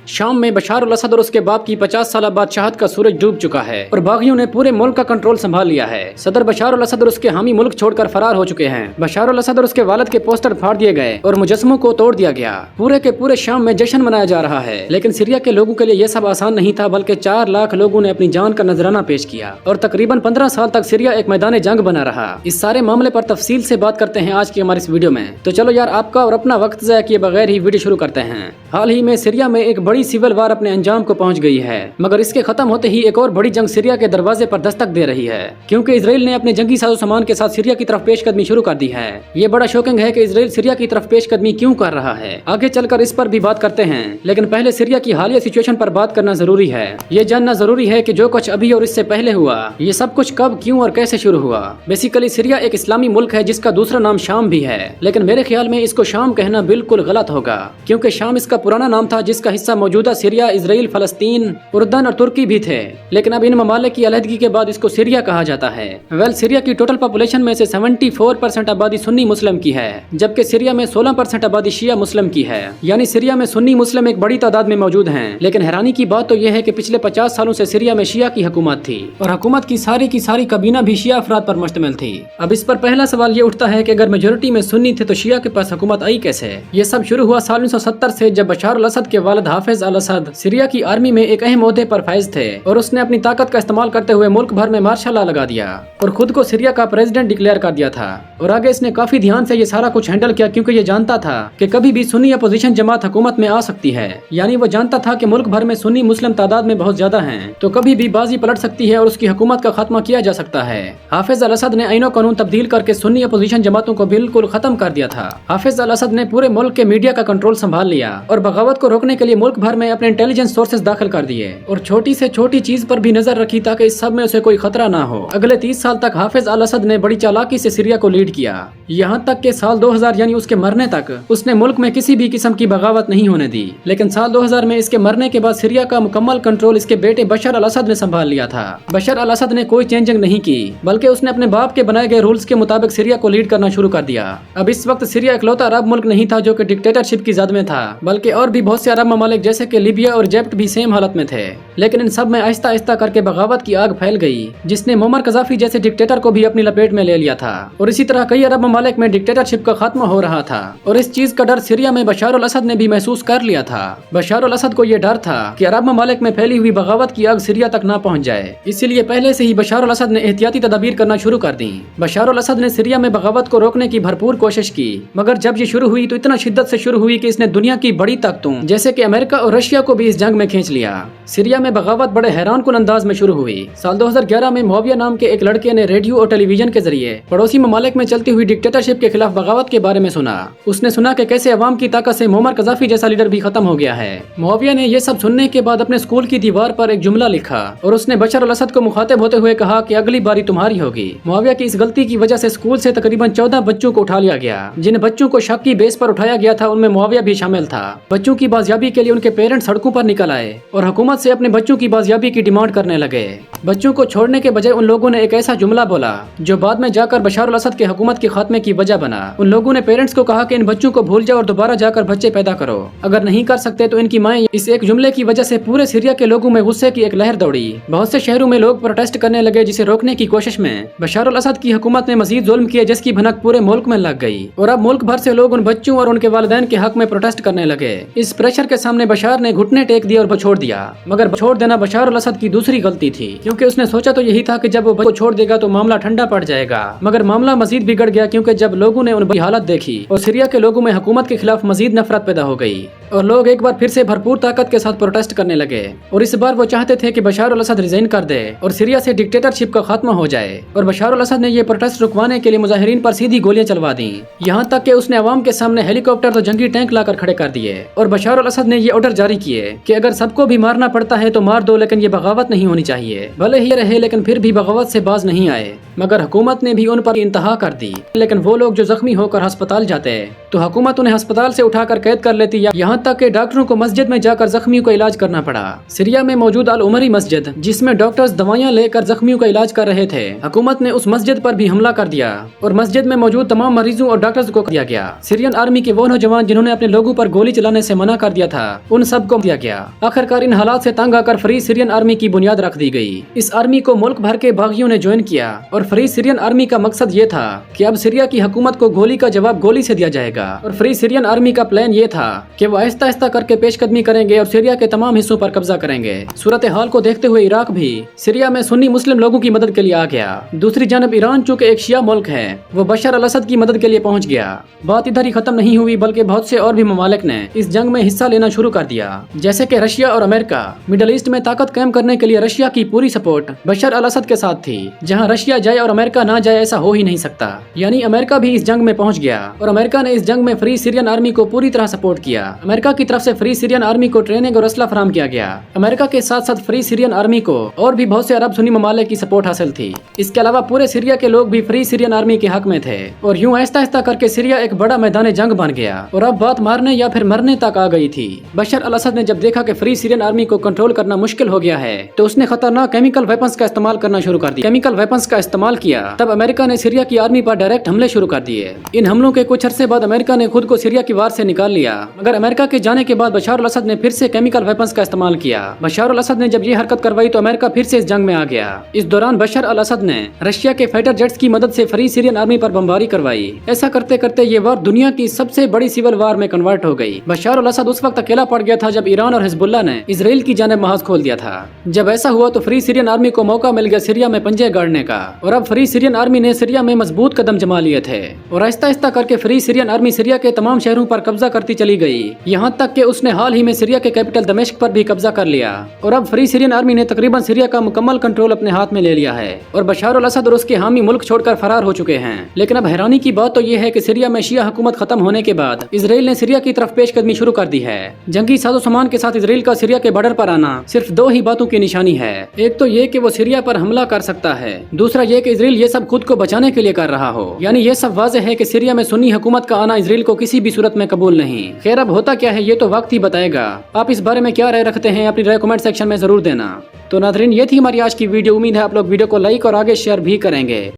शाम में बशार अल असद और उसके बाप की 50 साल बादशाहत का सूरज डूब चुका है और बागियों ने पूरे मुल्क का कंट्रोल संभाल लिया है। सदर बशार अल असद और उसके हामी मुल्क छोड़कर फरार हो चुके हैं। बशार अल असद और उसके वालिद के पोस्टर फाड़ दिए गए और मुजस्समों को तोड़ दिया गया। पूरे के पूरे शाम में जश्न मनाया जा रहा है। लेकिन सीरिया के लोगों के लिए यह सब आसान नहीं था, बल्कि 4 लाख लोगों ने अपनी जान का नजराना पेश किया और तकरीबन 15 साल तक सीरिया एक मैदान जंग बना रहा। इस सारे मामले पर तफसील से बात करते हैं आज की हमारी इस वीडियो में। तो चलो यार, आपका और अपना वक्त ज़ाया किए बगैर ही वीडियो शुरू करते हैं। हाल ही में सीरिया में एक बड़ी सिविल वार अपने अंजाम को पहुंच गई है, मगर इसके खत्म होते ही एक और बड़ी जंग सीरिया के दरवाजे पर दस्तक दे रही है, क्योंकि इजराइल ने अपने जंगी साजो सामान के साथ सीरिया की तरफ पेशकदमी शुरू कर दी है। ये बड़ा शॉकिंग है कि इजराइल सीरिया की तरफ पेशकदमी क्यों कर रहा है। आगे चलकर इस पर भी बात करते हैं, लेकिन पहले सीरिया की हालिया सिचुएशन पर बात करना जरूरी है। ये जानना जरूरी है कि जो कुछ अभी और इससे पहले हुआ, ये सब कुछ कब, क्यों और कैसे शुरू हुआ। बेसिकली सीरिया एक इस्लामी मुल्क है जिसका दूसरा नाम शाम भी है, लेकिन मेरे ख्याल में इसको शाम कहना बिल्कुल गलत होगा, क्योंकि शाम इसका पुराना नाम था जिसका हिस्सा मौजूदा सीरिया, इजराइल, फलस्तीन, उर्दन और तुर्की भी थे। लेकिन अब इन ममालिक की अलहदगी के बाद इसको सीरिया कहा जाता है। सीरिया की टोटल पॉपुलेशन में से 74% आबादी सुन्नी मुस्लिम की है, जबकि सीरिया में 16% आबादी शिया मुस्लिम की है। यानी सीरिया में सुन्नी मुस्लिम एक बड़ी तादाद में मौजूद हैं। लेकिन हैरानी की बात तो यह है कि पिछले 50 सालों से सीरिया में शिया की हुकूमत थी और हुकूमत की सारी कबीना भी शिया अफराद पर मुश्तमिल थी। अब इस पर पहला सवाल ये उठता है कि अगर मेजोरिटी में सुन्नी थे तो शिया के पास हुकूमत आई कैसे। ये सब शुरू हुआ साल 1970 से, जब बशार अल असद के वालिद हाफिज अल असद सीरिया की आर्मी में एक अहम ओहदे पर फाइज थे और उसने अपनी ताकत का इस्तेमाल करते हुए मुल्क भर में मार्शल लॉ लगा दिया और खुद को सीरिया का प्रेसिडेंट डिक्लेयर कर दिया था। और आगे इसने काफी ध्यान से ये सारा कुछ हैंडल किया, क्योंकि ये जानता था कि कभी भी सुन्नी अपोजिशन जमात हुकूमत में आ सकती है। यानी वो जानता था कि मुल्क भर में सुन्नी मुस्लिम तादाद में बहुत ज्यादा हैं, तो कभी भी बाजी पलट सकती है और उसकी हुकूमत का खात्मा किया जा सकता है। हाफिज अल असद ने आईनो कानून तब्दील करके सुन्नी अपोजिशन जमातों को बिल्कुल खत्म कर दिया था। हाफिज अल असद ने पूरे मुल्क के मीडिया का कंट्रोल संभाल लिया और बगावत को रोकने के लिए मुल्क भर में अपने इंटेलिजेंस सोर्सेज दाखिल कर दिए और छोटी से छोटी चीज पर भी नजर रखी ताकि इस सब में उसे कोई खतरा ना हो। अगले 30 साल तक हाफिज अल असद ने बड़ी चालाकी से सीरिया को लीड किया, यहाँ तक कि साल 2000 यानी उसके मरने तक उसने मुल्क में किसी भी किस्म की बगावत नहीं होने दी। लेकिन साल 2000 में इसके मरने के बाद सीरिया का मुकम्मल कंट्रोल इसके बेटे बशर अल असद ने संभाल लिया था। बशर अल असद ने कोई चेंजिंग नहीं की, बल्कि उसने अपने बाप के बनाए गए रूल्स के मुताबिक सीरिया को लीड करना शुरू कर दिया। अब इस वक्त सीरिया इकलौता अरब मुल्क नहीं था जो कि डिक्टेटरशिप की जद में था, बल्कि और भी बहुत से अरब ममालिक जैसे कि लीबिया और इजिप्ट भी सेम हालत में थे। लेकिन इन सब में आहिस्ता आहिस्ता करके बगावत की आग फैल गई, जिसने मुअम्मर कज़ाफ़ी जैसे डिक्टेटर को भी अपनी लपेट में ले लिया था। और इसी तरह कई अरब ममालिक में डिक्टेटरशिप का खात्मा हो रहा था और इस चीज का डर सीरिया में बशार अल असद ने भी महसूस कर लिया था। बशार अल असद को यह डर था कि अरब ममालिक में फैली हुई बगावत की आग सीरिया तक ना पहुंच जाए, इसीलिए पहले से ही बशार अल असद ने एहतियाती तदबीर करना शुरू कर दी। बशार अल असद ने सीरिया में बगावत को रोकने की भरपूर कोशिश की, मगर जब ये शुरू हुई तो इतना शिद्दत से शुरू हुई कि इसने दुनिया की बड़ी ताकतों जैसे कि अमेरिका और रशिया को भी इस जंग में खींच लिया। सीरिया में बगावत बड़े हैरानकुन अंदाज में शुरू हुई। साल 2011 में मुआविया नाम के एक लड़के ने रेडियो और टेलीविजन के जरिए पड़ोसी ममालिक में चलती हुई डिक्टेटरशिप के खिलाफ बगावत के बारे में सुना। उसने सुना कि कैसे अवाम की ताकत से मुअम्मर कज़ाफ़ी जैसा लीडर भी खत्म हो गया है। मुआविया ने यह सब सुनने के बाद अपने स्कूल की दीवार पर एक जुमला लिखा और उसने बशर अल असद को मुखातिब होते हुए कहा कि अगली बारी तुम्हारी होगी। मुआविया की इस गलती की वजह से स्कूल से तकरीबन 14 बच्चों को उठा लिया गया। जिन बच्चों को शक की बेस पर उठाया गया था उनमें मुआविया भी शामिल था। बच्चों की बाजियाबी के लिए उनके पेरेंट्स सड़कों पर निकल आए और हुकूमत से अपने बच्चों की बाजियाबी की डिमांड करने लगे। बच्चों को छोड़ने के बजाय उन लोगों ने एक ऐसा जुमला बोला जो बाद में जाकर बशार अल असद के हुकूमत के खात्मे की वजह बना। उन लोगों ने पेरेंट्स को कहा कि इन बच्चों को भूल जाओ और दोबारा जाकर बच्चे पैदा करो। अगर नहीं कर सकते तो इनकी माएं। इस एक जुमले की वजह से पूरे सीरिया के लोगों में गुस्से की एक लहर दौड़ी। बहुत से शहरों में लोग प्रोटेस्ट करने लगे, जिसे रोकने की कोशिश में बशार अल असद की हुकूमत ने मजीद जुल्म किए, जिसकी भनक पूरे मुल्क में लग गई और अब मुल्क भर से लोग उन बच्चों और उनके वालिदैन के हक में प्रोटेस्ट करने लगे। इस प्रेशर के सामने बशार ने घुटने टेक दिए और छोड़ दिया, मगर छोड़ देना बशार अल असद की दूसरी गलती थी, क्योंकि उसने सोचा तो यही था कि जब वो छोड़ देगा तो मामला ठंडा पड़ जाएगा। मगर मामला मजीद बिगड़ गया, क्योंकि जब लोगों ने उन बुरी हालत देखी और सीरिया के लोगों में हुकूमत के खिलाफ मजीद नफरत पैदा हो गई और लोग एक बार फिर से भरपूर ताकत के साथ प्रोटेस्ट करने लगे। और इस बार वो चाहते थे कि बशार अल असद रिजाइन कर दे और सीरिया से डिक्टेटरशिप का खात्मा हो जाए। और बशार अल असद ने ये प्रोटेस्ट रुकवाने के लिए मुजाहिरीन पर सीधी गोलियां चलवा दी, यहाँ तक कि उसने अवाम के सामने हेलीकॉप्टर तो जंगी टैंक लाकर खड़े कर दिए। और बशार अल असद ने ये ऑर्डर जारी किए कि अगर सबको भी मारना पड़ता है तो मार दो, लेकिन ये बगावत नहीं होनी चाहिए। भले ही रहे लेकिन फिर भी बगावत से बाज नहीं आए। मगर हुकूमत ने भी उन पर इंतहा कर दी। लेकिन वो लोग जो जख्मी होकर अस्पताल जाते तो हुकूमत उन्हें अस्पताल से उठाकर कैद कर लेती, या यहाँ तक कि डॉक्टरों को मस्जिद में जाकर जख्मियों का इलाज करना पड़ा। सीरिया में मौजूद अल उमरी मस्जिद, जिसमें डॉक्टर्स दवाइयाँ लेकर जख्मियों का इलाज कर रहे थे, हुकूमत ने उस मस्जिद पर भी हमला कर दिया और मस्जिद में मौजूद तमाम मरीजों और डॉक्टर्स को दिया गया। सीरियन आर्मी के वो नौजवान जिन्होंने अपने लोगों पर गोली चलाने से मना कर दिया था, उन सबको दिया गया। आखिरकार इन हालात से तंग आकर फ्री सीरियन आर्मी की बुनियाद रख दी गई। इस आर्मी को मुल्क भर के बागियों ने ज्वाइन किया और फ्री सीरियन आर्मी का मकसद ये था कि अब सीरिया की हुकूमत को गोली का जवाब गोली से दिया जाएगा। और फ्री सीरियन आर्मी का प्लान ये था कि वो आहिस्ता आहिस्ता करके पेशकदमी करेंगे और सीरिया के तमाम हिस्सों पर कब्जा करेंगे। सूरत हाल को देखते हुए इराक भी सीरिया में सुन्नी मुस्लिम लोगों की मदद के लिए आ गया। दूसरी जानब ईरान चूँकि एक शिया मुल्क है, वो बशर अल असद की मदद के लिए पहुँच गया। बात इधर ही खत्म नहीं हुई, बल्कि बहुत से और भी ममालिक ने इस जंग में हिस्सा लेना शुरू कर दिया, जैसे कि रशिया और अमेरिका। मिडल ईस्ट में ताकत कायम करने के लिए रशिया की पूरी सपोर्ट बशर अल असद के साथ थी। जहां रशिया जाए और अमेरिका ना जाए ऐसा हो ही नहीं सकता। यानी अमेरिका भी इस जंग में पहुंच गया और अमेरिका ने इस जंग में फ्री सीरियन आर्मी को पूरी तरह सपोर्ट किया। अमेरिका की तरफ से फ्री सीरियन आर्मी को ट्रेनिंग और असला फराहम किया गया। अमेरिका के साथ साथ फ्री सीरियन आर्मी को और भी बहुत से अरब सुन्नी ममालिक की सपोर्ट हासिल थी। इसके अलावा पूरे सीरिया के लोग भी फ्री सीरियन आर्मी के हक में थे और यूं आहिस्ता आहिस्ता करके सीरिया एक बड़ा मैदान जंग बन गया और अब बात मारने या फिर मरने तक आ गई थी। बशर अल असद ने जब देखा कि फ्री सीरियन आर्मी को कंट्रोल करना मुश्किल हो गया है, तो उसने खतरनाक केमिकल वेपन्स का इस्तेमाल करना शुरू कर दिया। केमिकल वेपन्स का इस्तेमाल किया, तब अमेरिका ने सीरिया की आर्मी पर डायरेक्ट हमले शुरू कर दिए। इन हमलों के कुछ अरसे बाद अमेरिका ने खुद को सीरिया की वार से निकाल लिया, मगर अमेरिका के जाने के बाद बशर अल असद ने फिर से केमिकल वेपन्स का इस्तेमाल किया। बशर अल असद ने जब ये हरकत करवाई तो अमेरिका फिर से इस जंग में आ गया। इस दौरान बशर अल असद ने रशिया के फाइटर जेट्स की मदद से फ्री सीरियन आर्मी पर बमबारी करवाई। ऐसा करते करते ये वार दुनिया की सबसे बड़ी सिविल वार में कन्वर्ट हो गई। बशर अल असद उस वक्त अकेला पड़ गया था जब ईरान और हिजबुल्लाह ने इजराइल की जानिब महाज खोल दिया था। जब ऐसा हुआ तो फ्री सीरियन आर्मी को मौका मिल गया सीरिया में पंजे गाड़ने का, और अब फ्री सीरियन आर्मी ने सीरिया में मजबूत कदम जमा लिए थे और आहिस्ता आहिस्ता करके फ्री सीरियन आर्मी सीरिया के तमाम शहरों पर कब्जा करती चली गई, यहाँ तक कि उसने हाल ही में सीरिया के कैपिटल दमिश्क पर भी कब्जा कर लिया। और अब फ्री सीरियन आर्मी ने तकरीबन सीरिया का मुकम्मल कंट्रोल अपने हाथ में ले लिया है और बशर अल असद और उसके हामी मुल्क छोड़कर फरार हो चुके हैं। लेकिन अब हैरानी की बात तो यह है कि सीरिया में शिया हुकूमत खत्म होने के बाद इजराइल ने सीरिया की तरफ पेशकदमी शुरू कर दी है। जंगी साजो सामान के साथ इजराइल का सीरिया के बॉर्डर पर आना सिर्फ दो ही बातों की निशानी है। एक तो ये कि वो सीरिया पर हमला कर सकता है, दूसरा ये कि इजराइल ये सब खुद को बचाने के लिए कर रहा हो। यानी ये सब वाज़ेह है कि सीरिया में सुन्नी हुकूमत का आना इजराइल को किसी भी सूरत में कबूल नहीं। खैर अब होता क्या है ये तो वक्त ही बताएगा। आप इस बारे में क्या राय रखते हैं, अपनी राय कमेंट सेक्शन में जरूर देना। तो नाज़रीन, ये थी हमारी आज की वीडियो। उम्मीद है आप लोग वीडियो को लाइक और आगे शेयर भी करेंगे।